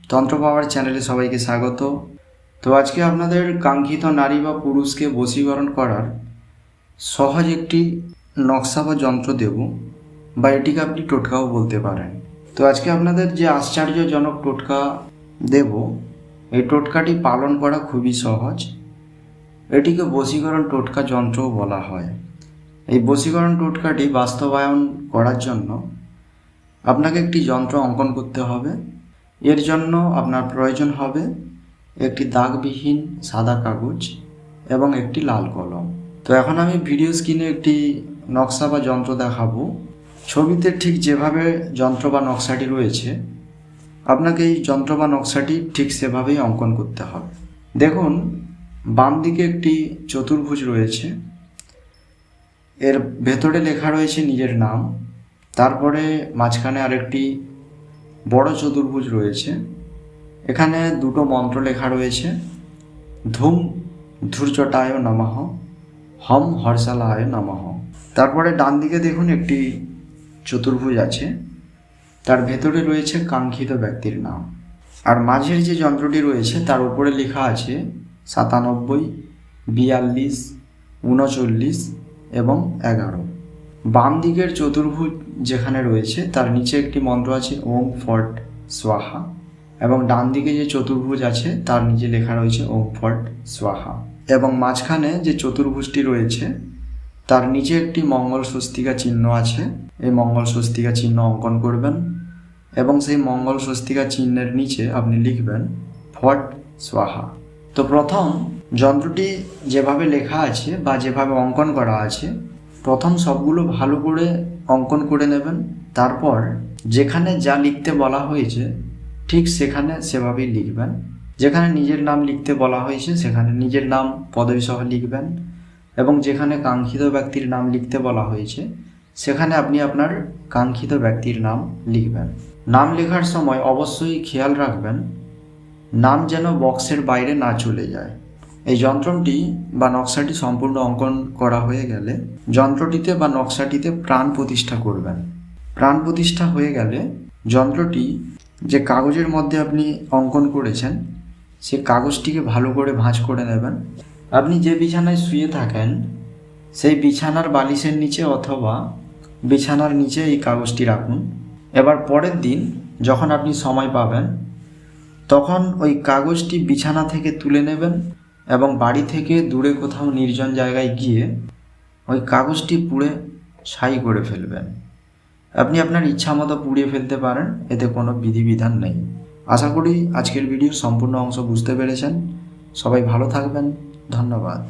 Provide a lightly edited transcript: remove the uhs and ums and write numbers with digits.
তন্ত্র পাওয়ার চ্যানেলে সবাইকে স্বাগত। তো আজকে আপনাদের কাঙ্ক্ষিত নারী বা পুরুষকে বশীকরণ করার সহজ একটি নকশা বা যন্ত্র দেব, বা এটিকে আপনি টোটকাও বলতে পারেন। তো আজকে আপনাদের যে আশ্চর্যজনক টোটকা দেব, এই টোটকাটি পালন করা খুবই সহজ। এটিকে বশীকরণ টোটকা যন্ত্রও বলা হয়। এই বশীকরণ টোটকাটি বাস্তবায়ন করার জন্য আপনাকে একটি যন্ত্র অঙ্কন করতে হবে। এর জন্য আপনার প্রয়োজন হবে একটি দাগবিহীন সাদা কাগজ এবং একটি লাল কলম। তো এখন আমি ভিডিও স্ক্রিনে একটি নকশা বা যন্ত্র দেখাবো। ছবিতে ঠিক যেভাবে যন্ত্র বা নকশাটি রয়েছে, আপনাকে এই যন্ত্র বা নকশাটি ঠিক সেভাবেই অঙ্কন করতে হবে। দেখুন, বাম দিকে একটি চতুর্ভুজ রয়েছে, এর ভেতরে লেখা রয়েছে নিজের নাম। তারপরে মাঝখানে আরেকটি বড় চতুর্ভুজ রয়েছে, এখানে দুটো মন্ত্র লেখা রয়েছে, ধূম ধূর্জটায় নমঃ, হম হর্ষালায় নমঃ। তারপরে ডান দিকে দেখুন একটি চতুর্ভুজ আছে, তার ভেতরে রয়েছে কাঙ্ক্ষিত ব্যক্তির নাম। আর মাঝের যে যন্ত্রটি রয়েছে তার উপরে লেখা আছে 97, 42, 39 এবং 11। বাম দিকের চতুর্ভুজ যেখানে রয়েছে তার নিচে একটি মন্ত্র আছে ওম ফট স্বাহা, এবং ডান দিকে যে চতুর্ভুজ আছে তার নিচে লেখা রয়েছে ওম ফট স্বাহা। এবং মাঝখানে যে চতুর্ভুজটি রয়েছে তার নিচে একটি মঙ্গল স্বস্তিকা চিহ্ন আছে। এই মঙ্গল স্বস্তিকা চিহ্ন অঙ্কন করবেন এবং সেই মঙ্গল স্বস্তিকা চিহ্নের নিচে আপনি লিখবেন ফট স্বাহা। তো প্রথম যন্ত্রটি যেভাবে লেখা আছে বা যেভাবে অঙ্কন করা আছে, প্রথম সবগুলো ভালো করে অঙ্কন করে নেবেন। তারপর যেখানে যা লিখতে বলা হয়েছে ঠিক সেখানে সেভাবেই লিখবেন। যেখানে নিজের নাম লিখতে বলা হয়েছে সেখানে নিজের নাম পদবী সহ লিখবেন, এবং যেখানে কাঙ্ক্ষিত ব্যক্তির নাম লিখতে বলা হয়েছে সেখানে আপনি আপনার কাঙ্ক্ষিত ব্যক্তির নাম লিখবেন। নাম লেখার সময় অবশ্যই খেয়াল রাখবেন নাম যেন বক্সের বাইরে না চলে যায়। এই যন্ত্রটি বা নকশাটি সম্পূর্ণ অঙ্কন করা হয়ে গেলে যন্ত্রটিতে বা নকশাটিতে প্রাণ প্রতিষ্ঠা করবেন। প্রাণ প্রতিষ্ঠা হয়ে গেলে যন্ত্রটি যে কাগজের মধ্যে আপনি অঙ্কন করেছেন সে কাগজটিকে ভালো করে ভাঁজ করে নেবেন। আপনি যে বিছানায় শুয়ে থাকেন সেই বিছানার বালিশের নিচে অথবা বিছানার নিচে এই কাগজটি রাখুন। এবার পরের দিন যখন আপনি সময় পাবেন তখন ওই কাগজটি বিছানা থেকে তুলে নেবেন এবং বাড়ি থেকে দূরে কোথাও নির্জন জায়গায় গিয়ে ওই কাগজটি পুড়ে ছাই করে ফেলবেন। আপনি আপনার ইচ্ছা মতো পুড়িয়ে ফেলতে পারেন, এতে কোনো বিধিবিধান নেই। আশা করি আজকের ভিডিওর সম্পূর্ণ অংশ বুঝতে পেরেছেন। সবাই ভালো থাকবেন, ধন্যবাদ।